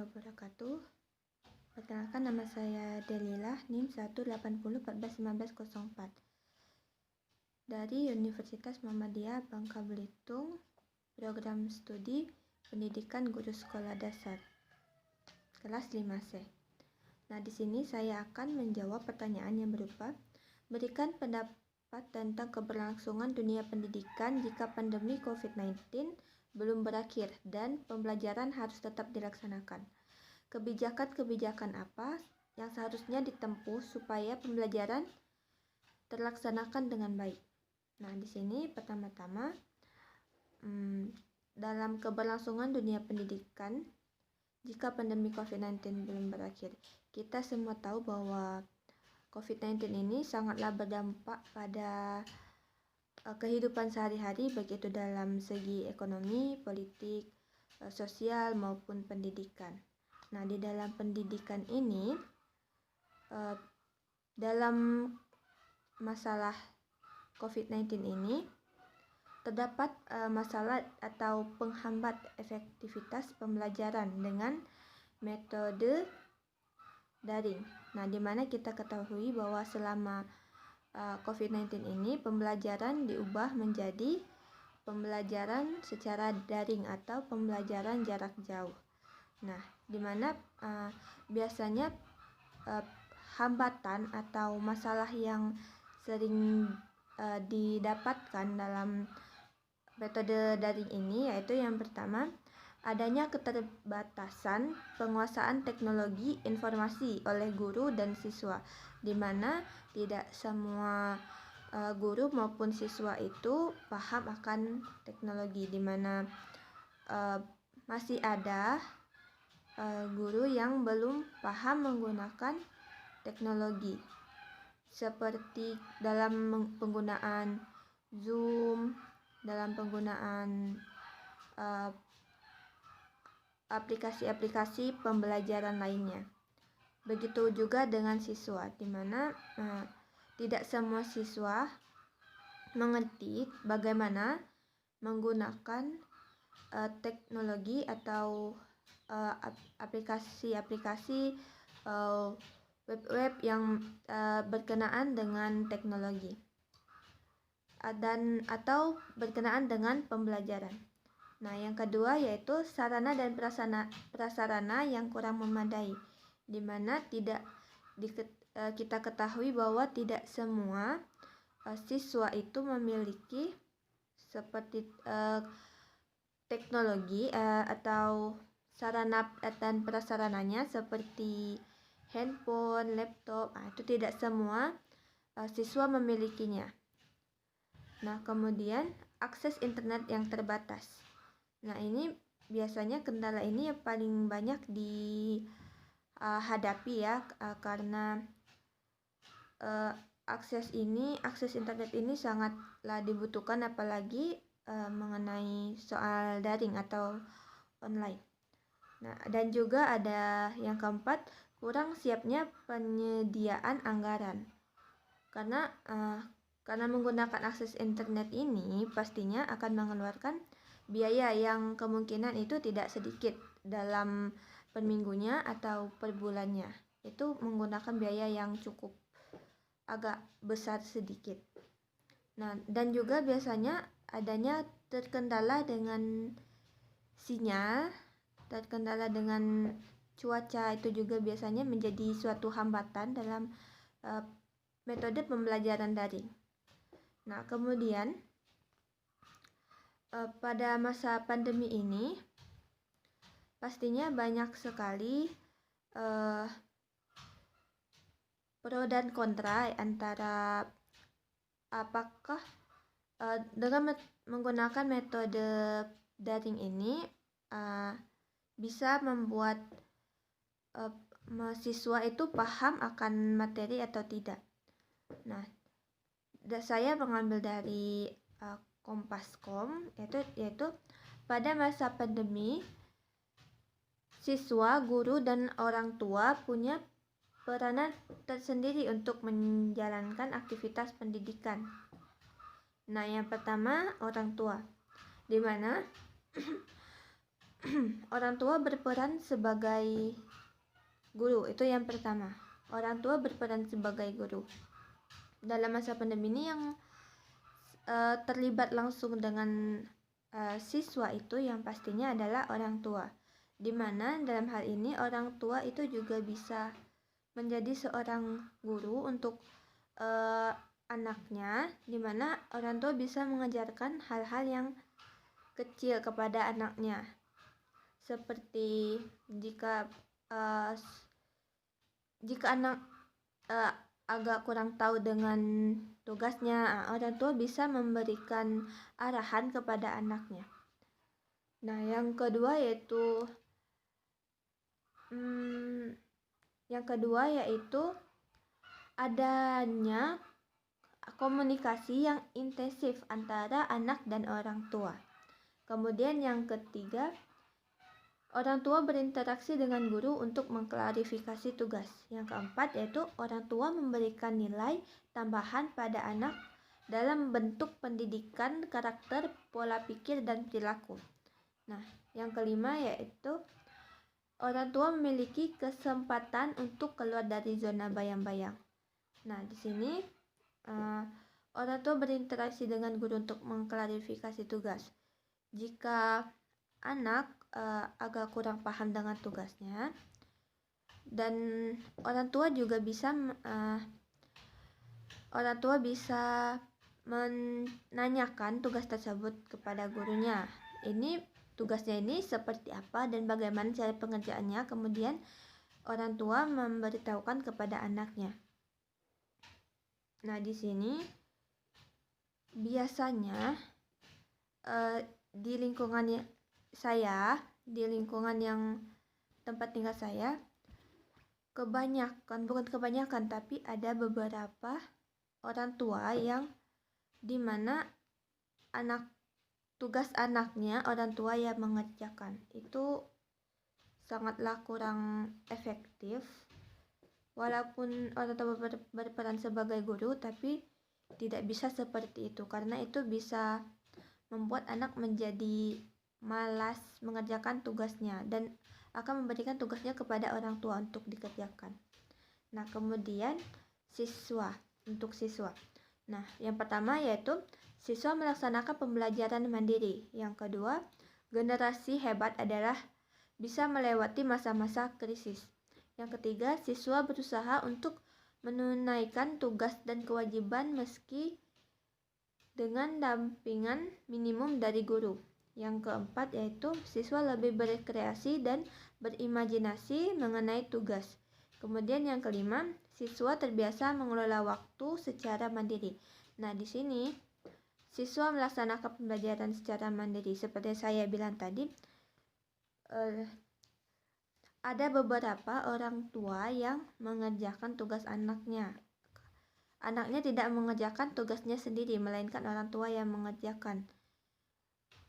wabarakatuh. Perkenalkan, nama saya Delila, NIM 180141904 dari Universitas Muhammadiyah Bangka Belitung, program studi Pendidikan Guru Sekolah Dasar, kelas 5C. Nah, di sini saya akan menjawab pertanyaan yang berupa, berikan pendapat tentang keberlangsungan dunia pendidikan jika pandemi COVID-19 belum berakhir dan pembelajaran harus tetap dilaksanakan. Kebijakan-kebijakan apa yang seharusnya ditempuh supaya pembelajaran terlaksanakan dengan baik? Nah, di sini pertama-tama dalam keberlangsungan dunia pendidikan jika pandemi COVID-19 belum berakhir. Kita semua tahu bahwa COVID-19 ini sangatlah berdampak pada kehidupan sehari-hari, baik itu dalam segi ekonomi, politik, sosial maupun pendidikan. Nah, di dalam pendidikan ini, dalam masalah COVID-19 ini, terdapat masalah atau penghambat efektivitas pembelajaran dengan metode daring. Nah, di mana kita ketahui bahwa selama COVID-19 ini pembelajaran diubah menjadi pembelajaran secara daring atau pembelajaran jarak jauh. Nah, di mana biasanya hambatan atau masalah yang sering didapatkan dalam metode daring ini yaitu yang pertama, adanya keterbatasan penguasaan teknologi informasi oleh guru dan siswa, di mana tidak semua guru maupun siswa itu paham akan teknologi, di mana masih ada guru yang belum paham menggunakan teknologi, seperti dalam penggunaan Zoom, dalam penggunaan aplikasi-aplikasi pembelajaran lainnya. Begitu juga dengan siswa, di mana tidak semua siswa mengerti bagaimana menggunakan teknologi atau aplikasi-aplikasi web-web yang berkenaan dengan teknologi dan atau berkenaan dengan pembelajaran. Nah, yang kedua yaitu sarana dan prasarana yang kurang memadai, di mana kita ketahui bahwa tidak semua siswa itu memiliki seperti teknologi atau sarana dan prasarananya seperti handphone, laptop. Itu tidak semua siswa memilikinya. Nah, kemudian akses internet yang terbatas. Nah, ini biasanya kendala ini yang paling banyak dihadapi ya, karena akses internet ini sangatlah dibutuhkan, apalagi mengenai soal daring atau online. Nah, dan juga ada yang keempat, kurang siapnya penyediaan anggaran. Karena menggunakan akses internet ini pastinya akan mengeluarkan biaya yang kemungkinan itu tidak sedikit dalam per minggunya atau per bulannya. Itu menggunakan biaya yang cukup agak besar sedikit. Nah, dan juga biasanya adanya terkendala dengan sinyal, terkendala dengan cuaca, itu juga biasanya menjadi suatu hambatan dalam metode pembelajaran daring. Nah, kemudian pada masa pandemi ini pastinya banyak sekali pro dan kontra antara apakah dengan menggunakan metode daring ini bisa membuat mahasiswa itu paham akan materi atau tidak. Nah, saya mengambil dari Kompas.com, yaitu pada masa pandemi, siswa, guru, dan orang tua punya peranan tersendiri untuk menjalankan aktivitas pendidikan. Nah, yang pertama orang tua, di mana orang tua berperan sebagai guru. Itu yang pertama. Orang tua berperan sebagai guru. Dalam masa pandemi ini yang terlibat langsung dengan siswa itu yang pastinya adalah orang tua. Di mana dalam hal ini orang tua itu juga bisa menjadi seorang guru untuk anaknya, di mana orang tua bisa mengajarkan hal-hal yang kecil kepada anaknya. Seperti jika anak agak kurang tahu dengan tugasnya, orang tua bisa memberikan arahan kepada anaknya. Nah, yang kedua yaitu adanya komunikasi yang intensif antara anak dan orang tua. Kemudian yang ketiga, orang tua berinteraksi dengan guru untuk mengklarifikasi tugas. Yang keempat yaitu orang tua memberikan nilai tambahan pada anak dalam bentuk pendidikan karakter, pola pikir, dan perilaku. Nah, yang kelima yaitu orang tua memiliki kesempatan untuk keluar dari zona bayang-bayang. Nah, di sini orang tua berinteraksi dengan guru untuk mengklarifikasi tugas. Jika anak agak kurang paham dengan tugasnya, dan orang tua bisa menanyakan tugas tersebut kepada gurunya. Tugasnya ini seperti apa dan bagaimana cara pengerjaannya, kemudian orang tua memberitahukan kepada anaknya. Nah, di sini biasanya di lingkungan yang tempat tinggal saya, bukan kebanyakan, tapi ada beberapa orang tua yang dimana tugas anaknya orang tua yang mengerjakan. Itu sangatlah kurang efektif. Walaupun orang tua berperan sebagai guru, tapi tidak bisa seperti itu, karena itu bisa membuat anak menjadi malas mengerjakan tugasnya dan akan memberikan tugasnya kepada orang tua untuk dikerjakan. Nah, kemudian untuk siswa. Nah, yang pertama yaitu siswa melaksanakan pembelajaran mandiri. Yang kedua, generasi hebat adalah bisa melewati masa-masa krisis. Yang ketiga, siswa berusaha untuk menunaikan tugas dan kewajiban meski dengan dampingan minimum dari guru. Yang keempat yaitu siswa lebih berkreasi dan berimajinasi mengenai tugas. Kemudian yang kelima, siswa terbiasa mengelola waktu secara mandiri. Nah, di sini siswa melaksanakan pembelajaran secara mandiri. Seperti saya bilang tadi, ada beberapa orang tua yang mengerjakan tugas anaknya. Anaknya tidak mengerjakan tugasnya sendiri, melainkan orang tua yang mengerjakan.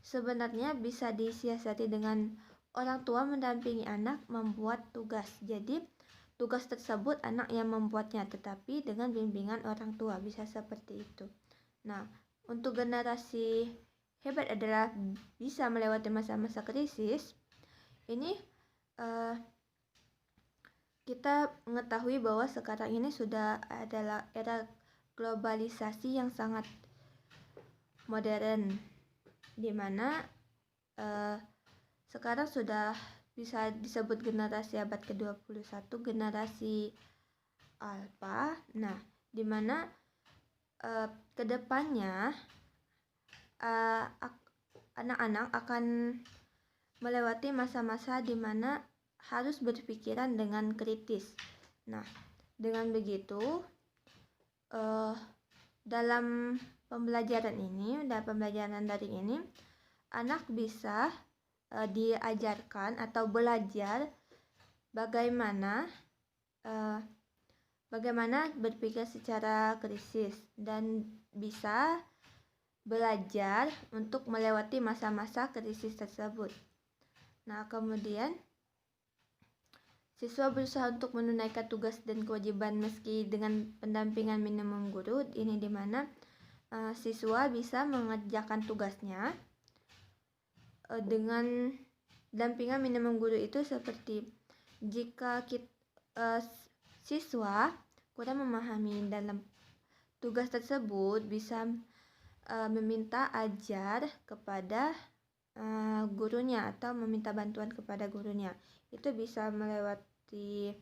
Sebenarnya bisa disiasati dengan orang tua mendampingi anak membuat tugas. Jadi, tugas tersebut anak yang membuatnya, tetapi dengan bimbingan orang tua, bisa seperti itu. Nah, untuk generasi hebat adalah bisa melewati masa-masa krisis. Ini kita mengetahui bahwa sekarang ini sudah adalah era globalisasi yang sangat modern, di mana sekarang sudah bisa disebut generasi abad ke-21, generasi Alpha. Nah, di mana kedepannya anak-anak akan melewati masa-masa di mana harus berpikiran dengan kritis. Nah, dengan begitu dalam pembelajaran daring ini, anak bisa diajarkan atau belajar bagaimana berpikir secara kritis dan bisa belajar untuk melewati masa-masa krisis tersebut. Nah, kemudian siswa berusaha untuk menunaikan tugas dan kewajiban meski dengan pendampingan minimum guru. Ini di mana siswa bisa mengerjakan tugasnya dengan dampingan minimum guru itu seperti jika siswa kurang memahami dalam tugas tersebut, bisa meminta ajar kepada gurunya atau meminta bantuan kepada gurunya. Itu bisa melewati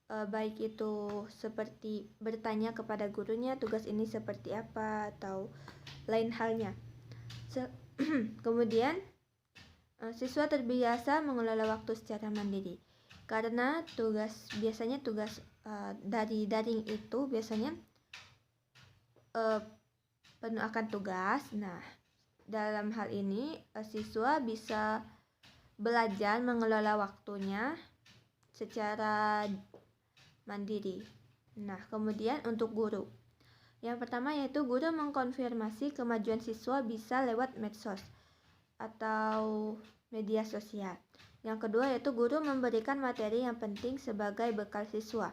baik itu seperti bertanya kepada gurunya tugas ini seperti apa atau lain halnya. Kemudian siswa terbiasa mengelola waktu secara mandiri karena biasanya tugas dari daring itu biasanya penuh akan tugas. Nah, dalam hal ini siswa bisa belajar mengelola waktunya secara mandiri. Nah, kemudian untuk guru. Yang pertama yaitu guru mengkonfirmasi kemajuan siswa bisa lewat medsos atau media sosial. Yang kedua yaitu guru memberikan materi yang penting sebagai bekal siswa.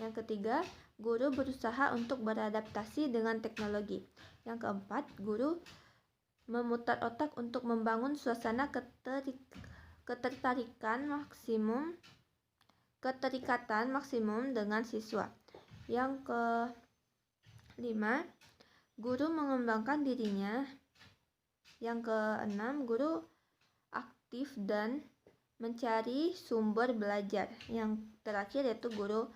Yang ketiga, guru berusaha untuk beradaptasi dengan teknologi. Yang keempat, guru memutar otak untuk membangun suasana keterikatan maksimum dengan siswa. Yang kelima, guru mengembangkan dirinya. Yang keenam, guru aktif dan mencari sumber belajar. Yang terakhir yaitu guru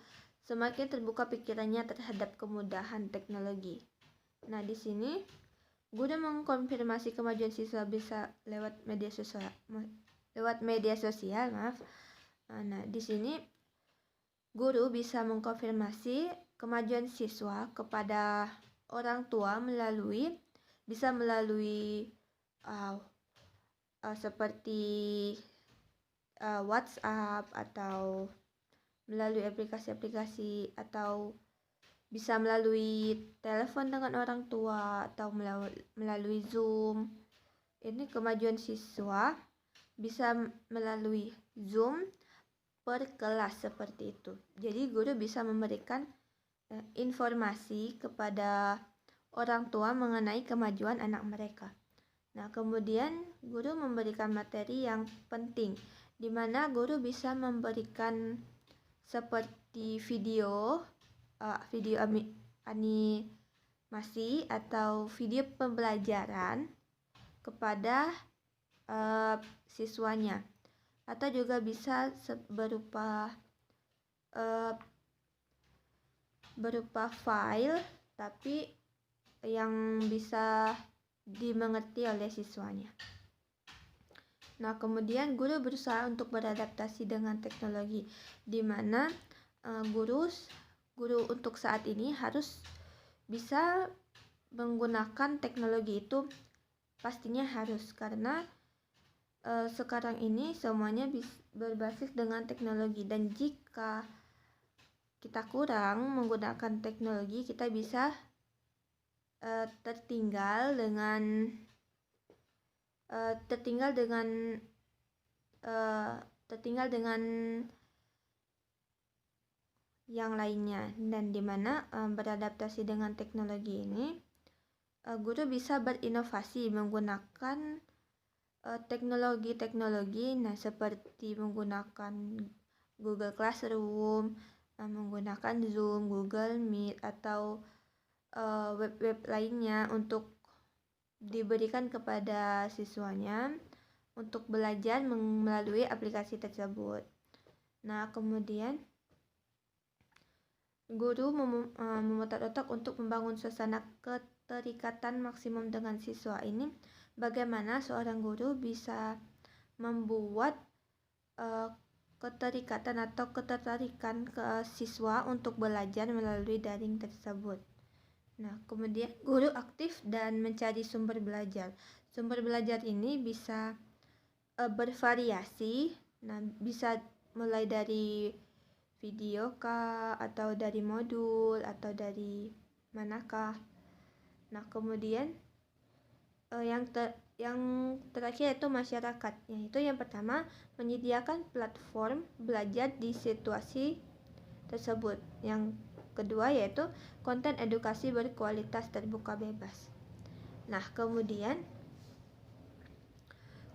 semakin terbuka pikirannya terhadap kemudahan teknologi. Nah, di sini guru mengkonfirmasi kemajuan siswa bisa lewat media sosial. Nah, di sini guru bisa mengkonfirmasi kemajuan siswa kepada orang tua melalui seperti WhatsApp atau melalui aplikasi-aplikasi atau bisa melalui telepon dengan orang tua atau melalui Zoom. Ini kemajuan siswa bisa melalui Zoom per kelas seperti itu. Jadi guru bisa memberikan informasi kepada orang tua mengenai kemajuan anak mereka. Nah, kemudian guru memberikan materi yang penting, di mana guru bisa memberikan seperti video animasi atau video pembelajaran kepada siswanya, atau juga bisa berupa file tapi yang bisa dimengerti oleh siswanya. Nah, kemudian guru berusaha untuk beradaptasi dengan teknologi, di mana guru untuk saat ini harus bisa menggunakan teknologi itu, pastinya harus, karena sekarang ini semuanya berbasis dengan teknologi, dan jika kita kurang menggunakan teknologi, kita bisa tertinggal dengan yang lainnya. Dan dimana beradaptasi dengan teknologi ini, guru bisa berinovasi menggunakan teknologi, seperti menggunakan Google Classroom, menggunakan Zoom, Google Meet, atau web-web lainnya untuk diberikan kepada siswanya untuk belajar melalui aplikasi tersebut. Nah, kemudian guru memutar otak untuk membangun suasana keterikatan maksimum dengan siswa. Ini bagaimana seorang guru bisa membuat keterikatan atau ketertarikan ke siswa untuk belajar melalui daring tersebut. Nah, kemudian guru aktif dan mencari sumber belajar. Sumber belajar ini bisa bervariasi. Nah, bisa mulai dari video kah, atau dari modul, atau dari manakah. Nah, kemudian yang terakhir yaitu masyarakat. Yaitu yang pertama, menyediakan platform belajar di situasi tersebut. Yang kedua yaitu konten edukasi berkualitas terbuka bebas. Nah, kemudian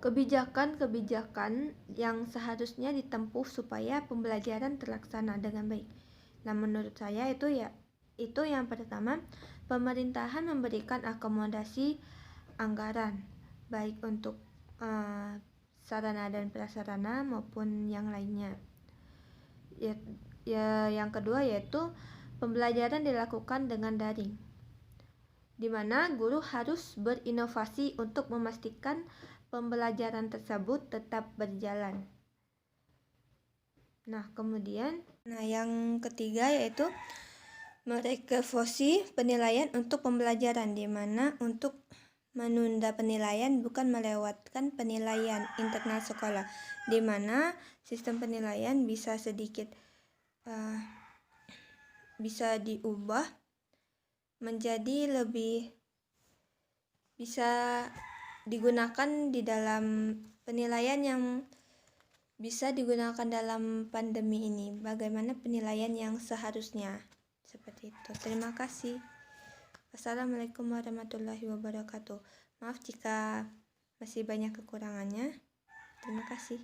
kebijakan-kebijakan yang seharusnya ditempuh supaya pembelajaran terlaksana dengan baik. Nah, menurut saya itu yang pertama, pemerintahan memberikan akomodasi anggaran baik untuk sarana dan prasarana maupun yang lainnya. Yang kedua yaitu pembelajaran dilakukan dengan daring, di mana guru harus berinovasi untuk memastikan pembelajaran tersebut tetap berjalan. Yang ketiga yaitu mereservasi penilaian untuk pembelajaran, di mana untuk menunda penilaian bukan melewatkan penilaian internal sekolah, di mana sistem penilaian bisa sedikit bisa diubah menjadi lebih bisa digunakan di dalam penilaian yang bisa digunakan dalam pandemi ini. Bagaimana penilaian yang seharusnya seperti itu. Terima kasih. Assalamualaikum warahmatullahi wabarakatuh. Maaf jika masih banyak kekurangannya. Terima kasih.